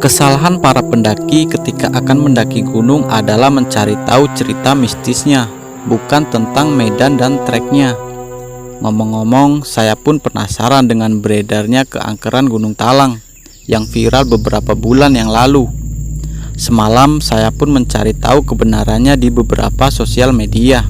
Kesalahan para pendaki ketika akan mendaki gunung adalah mencari tahu cerita mistisnya, bukan tentang medan dan treknya. Ngomong-ngomong, saya pun penasaran dengan beredarnya keangkeran Gunung Talang yang viral beberapa bulan yang lalu. Semalam saya pun mencari tahu kebenarannya di beberapa sosial media.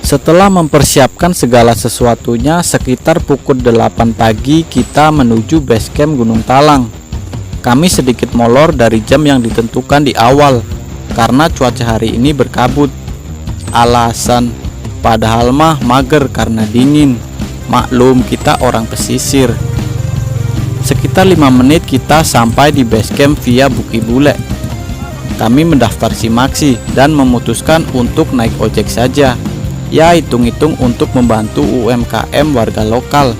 Setelah mempersiapkan segala sesuatunya, sekitar pukul 8 pagi kita menuju base camp Gunung Talang. Kami sedikit molor dari jam yang ditentukan di awal karena cuaca hari ini berkabut. Alasan padahal mah mager karena dingin. Maklum kita orang pesisir. Sekitar 5 menit kita sampai di base camp via Buki Bule. Kami mendaftar Simaksi dan memutuskan untuk naik ojek saja. Ya hitung-hitung untuk membantu UMKM warga lokal.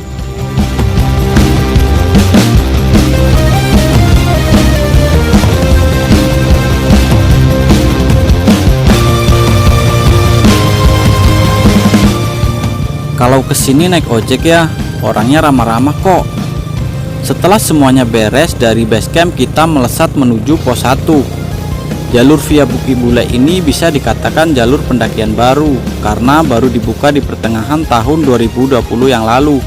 Kalau kesini naik ojek ya, orangnya ramah-ramah kok. Setelah semuanya beres, dari base camp kita melesat menuju pos 1. Jalur via Buki Bule ini bisa dikatakan jalur pendakian baru karena baru dibuka di pertengahan tahun 2020 yang lalu.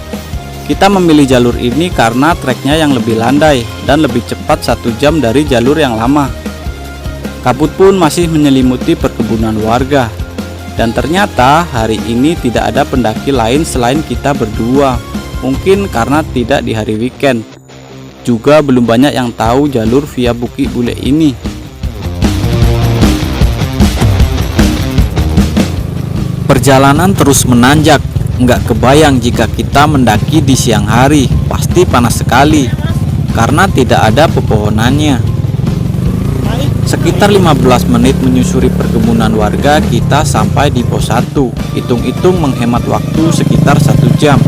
Kita memilih jalur ini karena treknya yang lebih landai dan lebih cepat 1 jam dari jalur yang lama. Kabut pun masih menyelimuti perkebunan warga. Dan ternyata hari ini tidak ada pendaki lain selain kita berdua. Mungkin karena tidak di hari weekend. Juga belum banyak yang tahu jalur via Buki Bule ini. Perjalanan terus menanjak, nggak kebayang jika kita mendaki di siang hari, pasti panas sekali karena tidak ada pepohonannya. Sekitar 15 menit menyusuri perkebunan warga, kita sampai di pos 1. Hitung-hitung menghemat waktu sekitar 1 jam.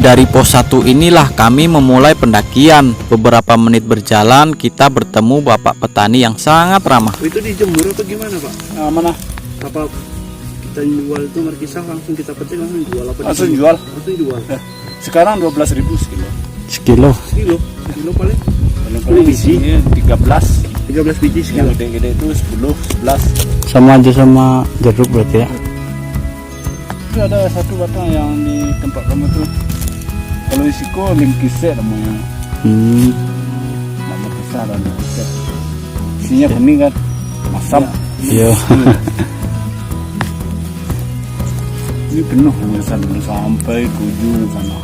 Dari pos 1 inilah kami memulai pendakian. Beberapa menit berjalan kita bertemu bapak petani yang sangat ramah. Itu dijemur atau gimana Pak? Mana? Apa kita jual itu markisah langsung kita petik langsung jual apa? Langsung jual. Langsung jual. Sekarang 12.000 sekilo. Sekilo. Sekilo paling? Paling biji ini 13. 13 biji sekilo. Yang gede-gede itu 10, 11. Sama aja sama jeruk berarti ya. Itu ada satu batang yang di tempat kamu tuh. Kalau isiko lingkise namanya. Nama besar dan lingkise. Isinya kuning kan, masam. Iya. Ini penuh pemirsa dulu sampai ke ujung sana.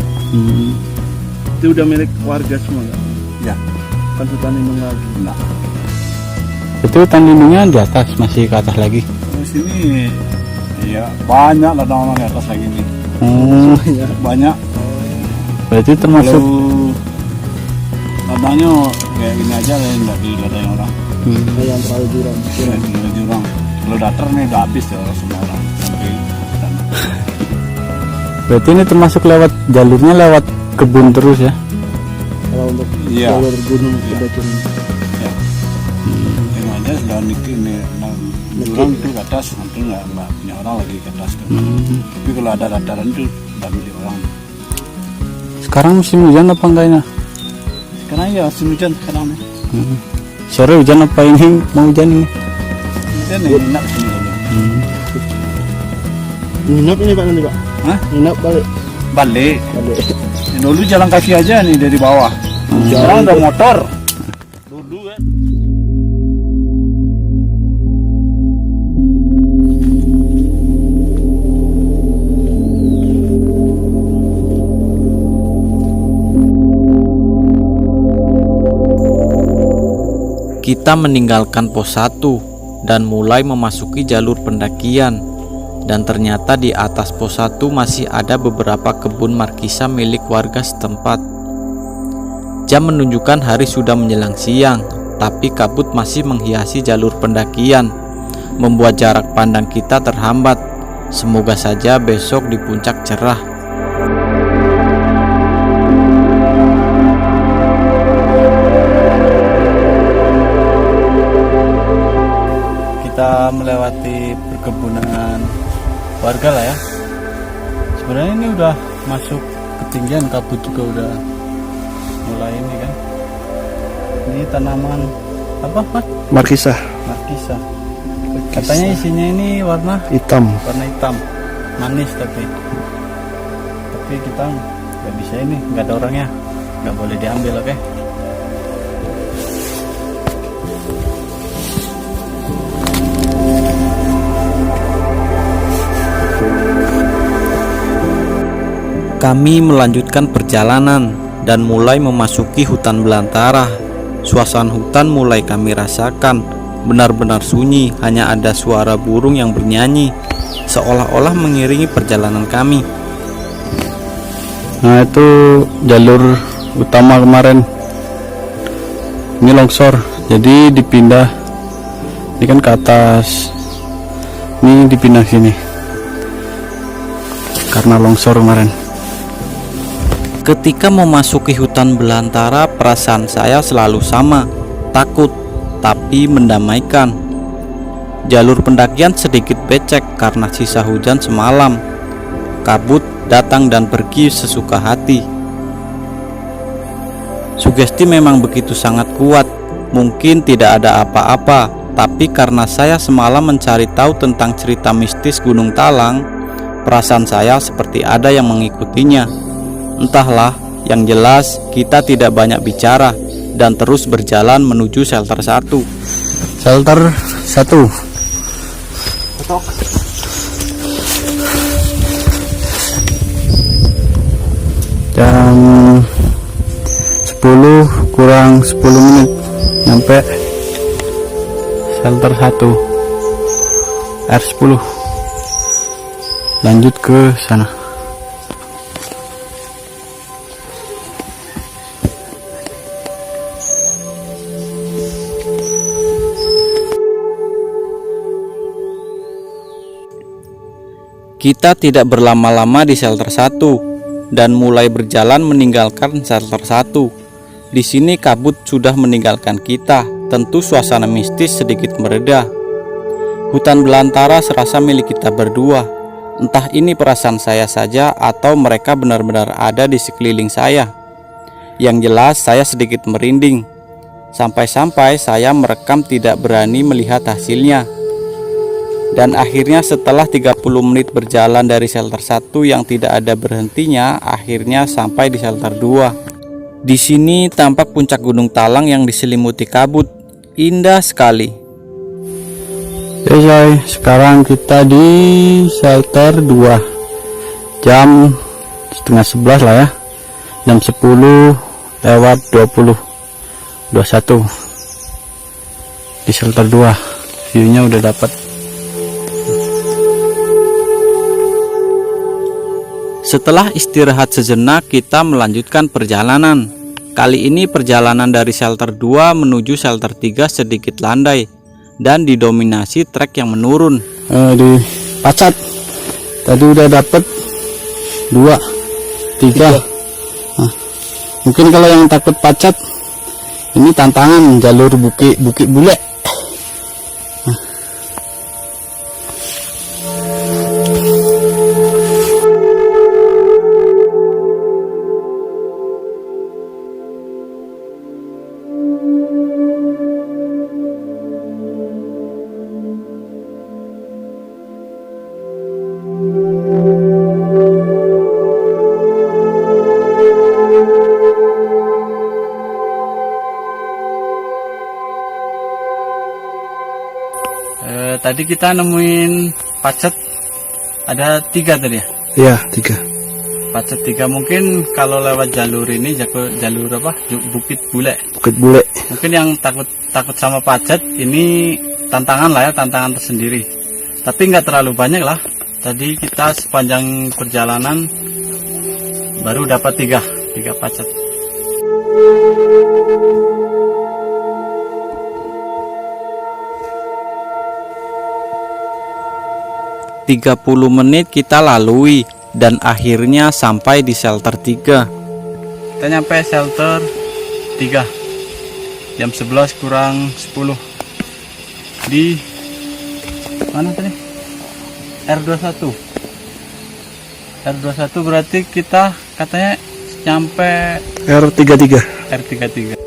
Itu udah milik warga semua nggak? Ya. Kan hutan lindung lagi. Nah. Itu hutan lindungnya di atas, masih ke atas lagi. Di sini ya banyak ladang di atas lagi nih. Ya. Banyak. Berarti termasuk kalau ladangnya kayak gini aja lah, nggak di ladang orang. Yang terlalu jurang. Ya, di jurang. Kalau datar nih udah habis ya semua orang sampai sana. Berarti ini termasuk lewat jalurnya lewat kebun terus ya? Kalau untuk Iya. jalur gunung Iya. sudah turun. Ya. Yang ada sudah niki nih jurang itu ke atas, nanti nggak punya orang lagi ke atas kan. Tapi kalau ada dataran itu udah milik orang. Sekarang musim hujan apa enggak ini? Sekarang ya musim hujan sekarang nih. Sore hujan apa ini? Mau hujan ini? Hujan nih enak sini dulu. Nginap ini Pak nanti Pak? Hah? Nginap balik. Balik. Balik. Dulu jalan kaki aja nih dari bawah. Sekarang udah motor. Dulu kan. Kita meninggalkan pos 1 dan mulai memasuki jalur pendakian. Dan ternyata di atas pos 1 masih ada beberapa kebun markisa milik warga setempat. Jam menunjukkan hari sudah menjelang siang, tapi kabut masih menghiasi jalur pendakian, membuat jarak pandang kita terhambat. Semoga saja besok di puncak cerah. Kita melewati perkebunan warga lah ya. Sebenarnya ini udah masuk ketinggian, kabut juga udah mulai ini kan. Ini tanaman apa Mas? Markisa Markisa. Katanya isinya ini warna hitam. hitam, manis tapi kita nggak bisa, ini nggak ada orangnya, nggak boleh diambil, oke? Kami melanjutkan perjalanan dan mulai memasuki hutan belantara. Suasana hutan mulai kami rasakan, benar-benar sunyi, hanya ada suara burung yang bernyanyi, seolah-olah mengiringi perjalanan kami. Nah, itu jalur utama kemarin. Ini longsor, jadi dipindah. Ini kan ke atas, ini dipindah sini karena longsor kemarin. Ketika memasuki hutan belantara, perasaan saya selalu sama, takut tapi mendamaikan. Jalur pendakian sedikit becek karena sisa hujan semalam. Kabut datang dan pergi sesuka hati. Sugesti memang begitu sangat kuat. Mungkin tidak ada apa-apa, tapi karena saya semalam mencari tahu tentang cerita mistis Gunung Talang, perasaan saya seperti ada yang mengikutinya. Entahlah, yang jelas kita tidak banyak bicara dan terus berjalan menuju shelter 1. Shelter 1. Jam 10 kurang 10 menit nyampe shelter 1 R10. Lanjut ke sana. Kita tidak berlama-lama di shelter 1 dan mulai berjalan meninggalkan shelter 1. Di sini kabut sudah meninggalkan kita, tentu suasana mistis sedikit mereda. Hutan belantara serasa milik kita berdua. Entah ini perasaan saya saja atau mereka benar-benar ada di sekeliling saya. Yang jelas saya sedikit merinding. Sampai-sampai saya merekam tidak berani melihat hasilnya. Dan akhirnya setelah 30 menit berjalan dari shelter 1 yang tidak ada berhentinya, akhirnya sampai di shelter 2. Di sini tampak puncak Gunung Talang yang diselimuti kabut. Indah sekali. Oke, sekarang kita di shelter 2. Jam setengah 11 lah ya. Jam 10 lewat 20 21 di shelter 2. View-nya udah dapat. Setelah istirahat sejenak, kita melanjutkan perjalanan. Kali ini perjalanan dari shelter 2 menuju shelter 3 sedikit landai dan didominasi trek yang menurun. Di Pacat tadi udah dapet 2, 3. Nah, mungkin kalau yang takut Pacat, ini tantangan jalur Bukit Bule. Tadi kita nemuin pacet ada 3 tadi ya? Iya, 3. Pacet 3, mungkin kalau lewat jalur ini jalur apa? Bukit Bule. Bukit Bule. Mungkin yang takut sama pacet ini tantangan lah ya, tantangan tersendiri. Tapi nggak terlalu banyak lah. Tadi kita sepanjang perjalanan baru dapat tiga pacat. 30 menit kita lalui dan akhirnya sampai di shelter 3. Kita nyampe shelter 3 jam 11 kurang 10 di mana tadi? R21 berarti kita katanya nyampe R33.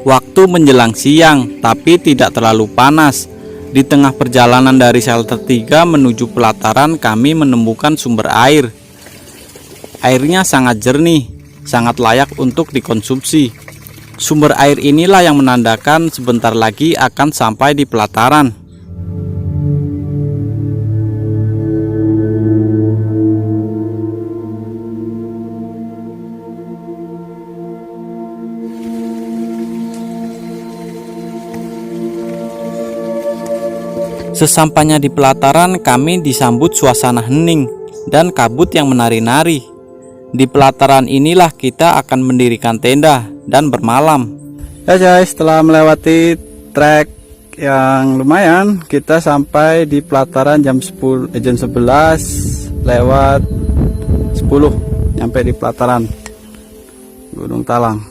Waktu menjelang siang, tapi tidak terlalu panas. Di tengah perjalanan dari shelter 3 menuju pelataran, kami menemukan sumber air. Airnya sangat jernih, sangat layak untuk dikonsumsi. Sumber air inilah yang menandakan sebentar lagi akan sampai di pelataran. Sesampainya di pelataran, kami disambut suasana hening dan kabut yang menari-nari. Di pelataran inilah kita akan mendirikan tenda dan bermalam. Ya guys, setelah melewati trek yang lumayan, kita sampai di pelataran jam 11 lewat 10, nyampe di pelataran Gunung Talang.